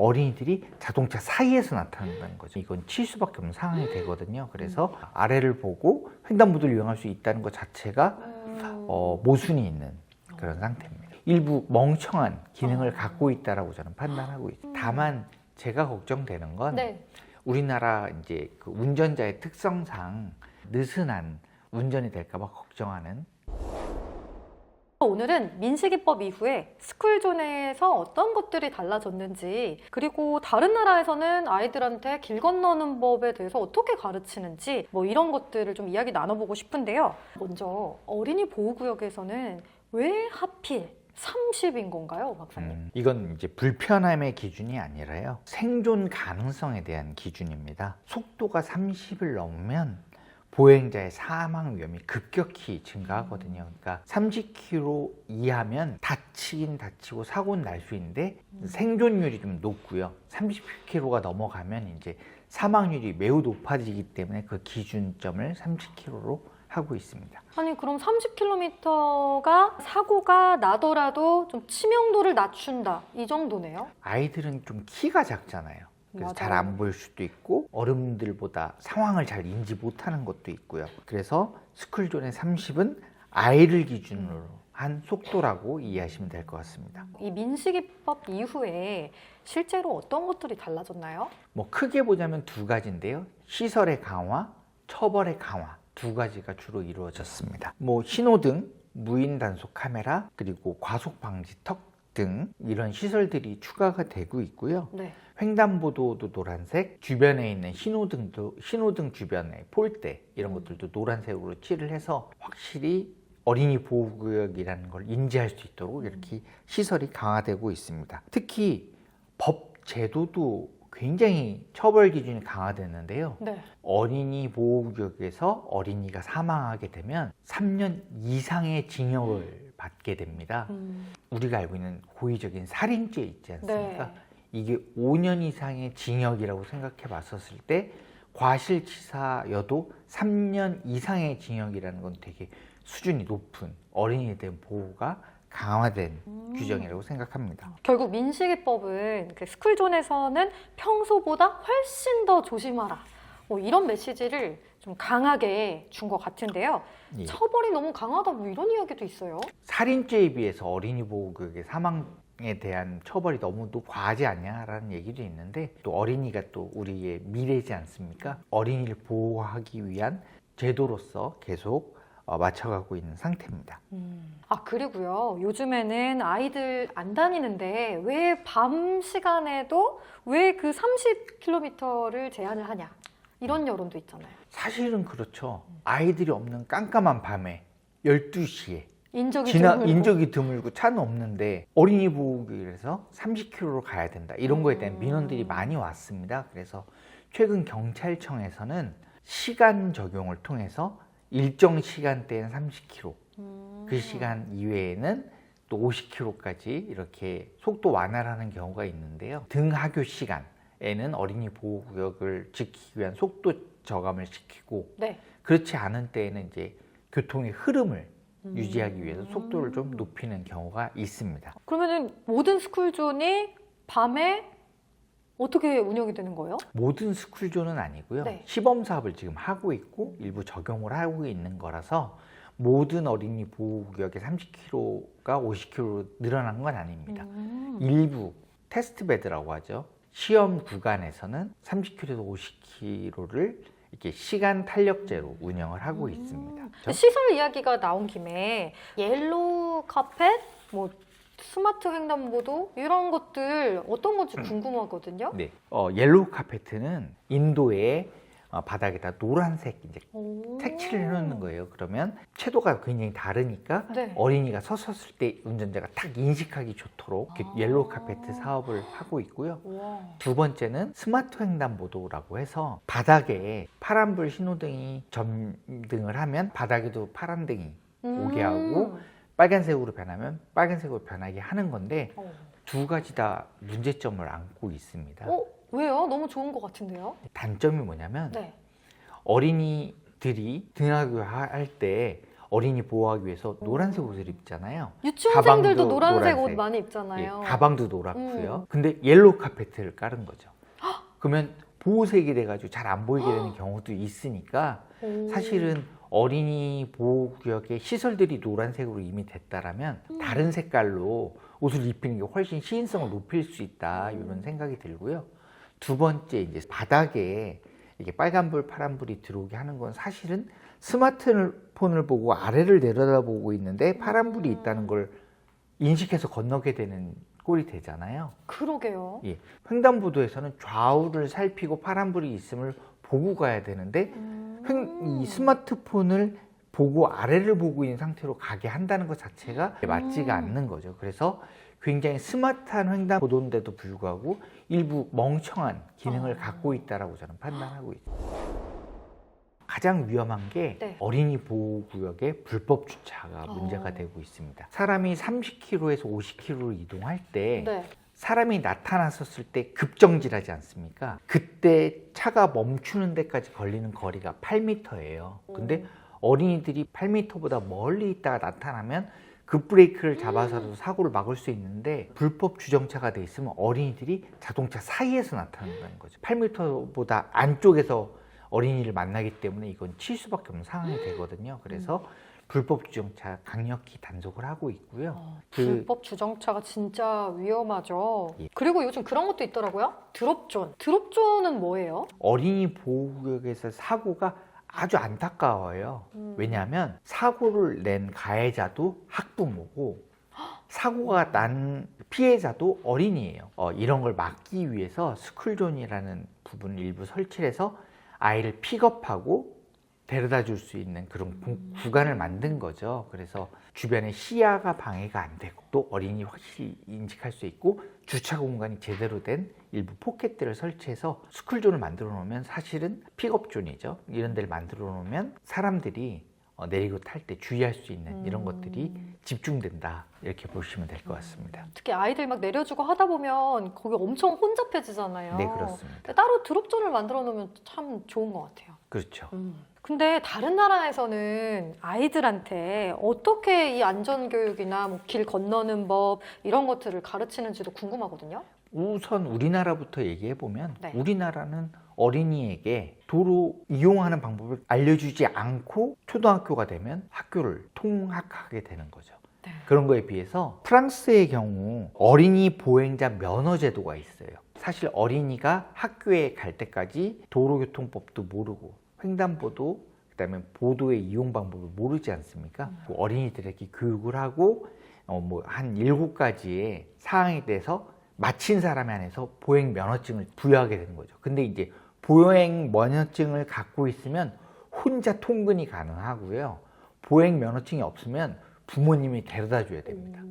어린이들이 자동차 사이에서 나타난다는 거죠. 이건 칠 수밖에 없는 상황이 되거든요. 그래서 아래를 보고 횡단보도를 이용할 수 있다는 것 자체가 모순이 있는 그런 상태입니다. 일부 멍청한 기능을 갖고 있다라고 저는 판단하고 있습니다. 다만 제가 걱정되는 건 네. 우리나라 이제 그 운전자의 특성상 느슨한 운전이 될까봐 걱정하는. 오늘은 민식이법 이후에 스쿨존에서 어떤 것들이 달라졌는지, 그리고 다른 나라에서는 아이들한테 길 건너는 법에 대해서 어떻게 가르치는지 뭐 이런 것들을 좀 이야기 나눠보고 싶은데요. 먼저 어린이 보호구역에서는 왜 하필 30인 건가요, 박사님? 이건 이제 불편함의 기준이 아니라요, 생존 가능성에 대한 기준입니다. 속도가 30을 넘으면 보행자의 사망 위험이 급격히 증가하거든요. 그러니까 30km 이하면 다치긴 다치고 사고는 날 수 있는데 생존율이 좀 높고요. 30km가 넘어가면 이제 사망률이 매우 높아지기 때문에 그 기준점을 30km로 하고 있습니다. 아니, 그럼 30km가 사고가 나더라도 좀 치명도를 낮춘다, 이 정도네요? 아이들은 좀 키가 작잖아요. 그래서 잘 안 보일 수도 있고 어른들보다 상황을 잘 인지 못하는 것도 있고요. 그래서 스쿨존의 30은 아이를 기준으로 한 속도라고 이해하시면 될 것 같습니다. 이 민식이법 이후에 실제로 어떤 것들이 달라졌나요? 뭐 크게 보자면 두 가지인데요. 시설의 강화, 처벌의 강화, 두 가지가 주로 이루어졌습니다. 뭐 신호등, 무인 단속 카메라, 그리고 과속 방지턱 등 이런 시설들이 추가가 되고 있고요. 네. 횡단보도도 노란색, 주변에 있는 신호등 주변에 폴대 이런 것들도 노란색으로 칠을 해서 확실히 어린이 보호구역이라는 걸 인지할 수 있도록 이렇게 시설이 강화되고 있습니다. 특히 법 제도도 굉장히 처벌 기준이 강화됐는데요. 네. 어린이 보호구역에서 어린이가 사망하게 되면 3년 이상의 징역을 받게 됩니다. 우리가 알고 있는 고의적인 살인죄 있지 않습니까? 네. 이게 5년 이상의 징역이라고 생각해 봤었을 때 과실치사여도 3년 이상의 징역이라는 건 되게 수준이 높은 어린이에 대한 보호가 강화된 규정이라고 생각합니다. 결국 민식이법은 그 스쿨존에서는 평소보다 훨씬 더 조심하라, 뭐 이런 메시지를 좀 강하게 준 것 같은데요. 예. 처벌이 너무 강하다, 뭐 이런 이야기도 있어요. 살인죄에 비해서 어린이 보호구역의 사망에 대한 처벌이 너무 과하지 않냐라는 얘기도 있는데, 또 어린이가 또 우리의 미래지 않습니까? 어린이를 보호하기 위한 제도로서 계속 맞춰가고 있는 상태입니다. 아, 그리고요, 요즘에는 아이들 안 다니는데 왜 밤 시간에도 왜 그 30km를 제한을 하냐, 이런 여론도 있잖아요. 사실은 그렇죠. 아이들이 없는 깜깜한 밤에 12시에 인적이 인적이 드물고 차는 없는데 어린이 보호구역에서 30km로 가야 된다, 이런 거에 대한 민원들이 많이 왔습니다. 그래서 최근 경찰청에서는 시간 적용을 통해서 일정 시간대엔 30km, 그 시간 이외에는 또 50km까지 이렇게 속도 완화를 하는 경우가 있는데요. 등하교 시간에는 어린이 보호구역을 지키기 위한 속도 저감을 시키고, 네. 그렇지 않은 때에는 이제 교통의 흐름을 유지하기 위해서 속도를 좀 높이는 경우가 있습니다. 그러면은 모든 스쿨존이 밤에 어떻게 운영이 되는 거예요? 모든 스쿨존은 아니고요. 네. 시범 사업을 지금 하고 있고 일부 적용을 하고 있는 거라서 모든 어린이 보호구역의 30km가 50km로 늘어난 건 아닙니다. 일부 테스트 베드라고 하죠. 시험 구간에서는 30km에서 50km를 이렇게 시간 탄력제로 운영을 하고 있습니다. 시설 이야기가 나온 김에 옐로우 카펫, 뭐 스마트 횡단보도 이런 것들 어떤 건지 궁금하거든요. 네, 옐로우 카페트는 인도의 바닥에다 노란색 이제 색칠을 해놓는 거예요. 그러면 채도가 굉장히 다르니까 네. 어린이가 섰을 때 운전자가 딱 인식하기 좋도록 옐로우 카페트 사업을 하고 있고요. 우와. 두 번째는 스마트 횡단보도라고 해서 바닥에 파란불 신호등이 점등을 하면 바닥에도 파란등이 오게 하고 빨간색으로 변하면 빨간색으로 변하게 하는 건데, 두 가지 다 문제점을 안고 있습니다. 왜요? 너무 좋은 것 같은데요? 단점이 뭐냐면 네. 어린이들이 등하교 할 때 어린이 보호하기 위해서 노란색 옷을 입잖아요. 유치원생들도 가방도 노란색 옷 노란색. 많이 예, 입잖아요. 가방도 노랗고요. 근데 옐로우 카페트를 깔은 거죠. 그러면 보호색이 돼가지고 잘 안 보이게 되는 경우도 있으니까 사실은 어린이 보호구역의 시설들이 노란색으로 이미 됐다라면 다른 색깔로 옷을 입히는 게 훨씬 시인성을 높일 수 있다 이런 생각이 들고요. 두 번째 이제 바닥에 이게 빨간불 파란불이 들어오게 하는 건 사실은 스마트폰을 보고 아래를 내려다보고 있는데 파란불이 있다는 걸 인식해서 건너게 되는 꼴이 되잖아요. 그러게요. 예, 횡단보도에서는 좌우를 살피고 파란불이 있음을 보고 가야 되는데 이 스마트폰을 보고 아래를 보고 있는 상태로 가게 한다는 것 자체가 맞지가 않는 거죠. 그래서 굉장히 스마트한 횡단보도인데도 불구하고 일부 멍청한 기능을 갖고 있다라고 저는 판단하고 있습니다. 가장 위험한 게 네. 어린이 보호구역의 불법 주차가 문제가 되고 있습니다. 사람이 30km에서 50km로 이동할 때 네. 사람이 나타났었을 때 급정지하지 않습니까? 그때 차가 멈추는 데까지 걸리는 거리가 8m예요. 근데 어린이들이 8m보다 멀리 있다가 나타나면 급브레이크를 잡아서라도 사고를 막을 수 있는데 불법 주정차가 돼 있으면 어린이들이 자동차 사이에서 나타난다는 거죠. 8m보다 안쪽에서 어린이를 만나기 때문에 이건 칠 수밖에 없는 상황이 되거든요. 그래서 불법 주정차 강력히 단속을 하고 있고요. 불법 주정차가 진짜 위험하죠. 예. 그리고 요즘 그런 것도 있더라고요. 드롭존. 드롭존은 뭐예요? 어린이 보호구역에서 사고가 아주 안타까워요. 왜냐하면 사고를 낸 가해자도 학부모고 사고가 난 피해자도 어린이에요. 이런 걸 막기 위해서 스쿨존이라는 부분을 일부 설치해서 아이를 픽업하고 데려다 줄 수 있는 그런 구간을 만든 거죠. 그래서 주변에 시야가 방해가 안 되고 또 어린이 확실히 인식할 수 있고 주차 공간이 제대로 된 일부 포켓들을 설치해서 스쿨존을 만들어 놓으면 사실은 픽업존이죠. 이런 데를 만들어 놓으면 사람들이 내리고 탈 때 주의할 수 있는 이런 것들이 집중된다 이렇게 보시면 될 것 같습니다. 특히 아이들 막 내려주고 하다 보면 거기 엄청 혼잡해지잖아요. 네, 그렇습니다. 따로 드롭존을 만들어 놓으면 참 좋은 것 같아요. 그렇죠. 근데 다른 나라에서는 아이들한테 어떻게 이 안전교육이나 뭐 길 건너는 법 이런 것들을 가르치는지도 궁금하거든요. 우선 우리나라부터 얘기해 보면 네. 우리나라는 어린이에게 도로 이용하는 방법을 알려주지 않고 초등학교가 되면 학교를 통학하게 되는 거죠. 네. 그런 거에 비해서 프랑스의 경우 어린이 보행자 면허 제도가 있어요. 사실 어린이가 학교에 갈 때까지 도로교통법도 모르고 횡단보도 그다음에 보도의 이용 방법을 모르지 않습니까? 그 어린이들에게 교육을 하고 한 7가지의 사항에 대해서 마친 사람에 한해서 보행 면허증을 부여하게 되는 거죠. 근데 이제 보행 면허증을 갖고 있으면 혼자 통근이 가능하고요. 보행 면허증이 없으면 부모님이 데려다 줘야 됩니다.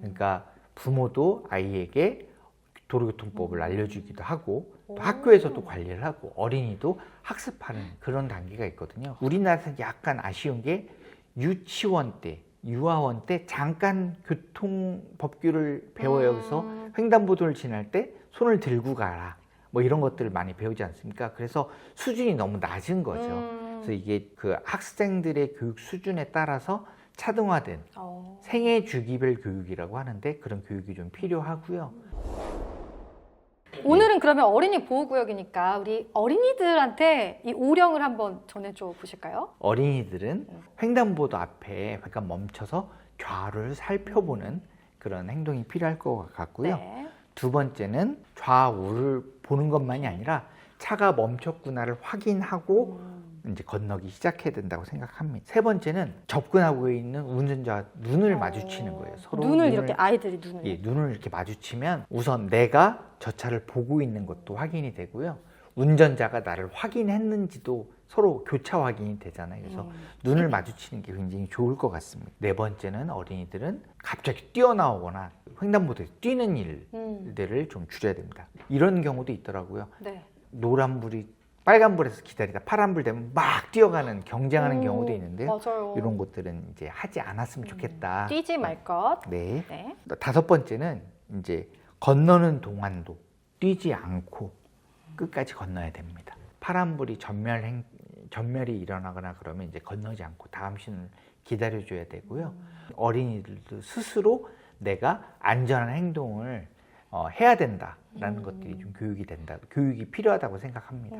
그러니까 부모도 아이에게 도로교통법을 알려주기도 하고 또 학교에서도 관리를 하고 어린이도 학습하는 그런 단계가 있거든요. 우리나라에서 약간 아쉬운 게 유치원 때 유아원 때 잠깐 교통법규를 배워요. 여기서 횡단보도를 지날 때 손을 들고 가라 뭐 이런 것들을 많이 배우지 않습니까? 그래서 수준이 너무 낮은 거죠. 그래서 이게 그 학생들의 교육 수준에 따라서 차등화된 생애 주기별 교육이라고 하는데 그런 교육이 좀 필요하고요. 오늘은 그러면 어린이 보호구역이니까 우리 어린이들한테 이 오령을 한번 전해줘 보실까요? 어린이들은 횡단보도 앞에 잠깐 멈춰서 좌우를 살펴보는 그런 행동이 필요할 것 같고요. 네. 두 번째는 좌우를 보는 것만이 아니라 차가 멈췄구나를 확인하고 이제 건너기 시작해야 된다고 생각합니다. 세 번째는 접근하고 있는 운전자와 눈을 마주치는 거예요. 서로 눈을 이렇게 아이들이 눈을. 예, 눈을 이렇게 마주치면 우선 내가 저 차를 보고 있는 것도 확인이 되고요. 운전자가 나를 확인했는지도 서로 교차 확인이 되잖아요. 그래서 눈을 마주치는 게 굉장히 좋을 것 같습니다. 네 번째는 어린이들은 갑자기 뛰어나오거나 횡단보도에서 뛰는 일들을 좀 줄여야 됩니다. 이런 경우도 있더라고요. 네. 노란불이 빨간불에서 기다리다 파란불 되면 막 뛰어가는 경쟁하는 경우도 있는데요. 맞아요. 이런 것들은 이제 하지 않았으면 좋겠다. 뛰지 말 것. 네. 네. 다섯 번째는 이제 건너는 동안도 뛰지 않고 끝까지 건너야 됩니다. 파란불이 전멸이 일어나거나 그러면 이제 건너지 않고 다음 신호를 기다려줘야 되고요. 어린이들도 스스로 내가 안전한 행동을 해야 된다라는 것들이 좀 교육이 필요하다고 생각합니다.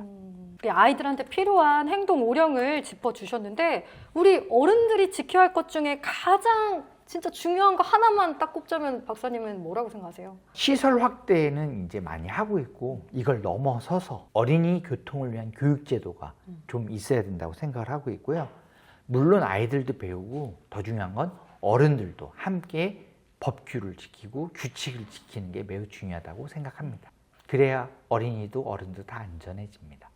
우리 아이들한테 필요한 행동 요령을 짚어주셨는데 우리 어른들이 지켜야 할 것 중에 가장 진짜 중요한 거 하나만 딱 꼽자면 박사님은 뭐라고 생각하세요? 시설 확대는 이제 많이 하고 있고 이걸 넘어서서 어린이 교통을 위한 교육 제도가 좀 있어야 된다고 생각을 하고 있고요. 물론 아이들도 배우고 더 중요한 건 어른들도 함께 법규를 지키고 규칙을 지키는 게 매우 중요하다고 생각합니다. 그래야 어린이도 어른도 다 안전해집니다.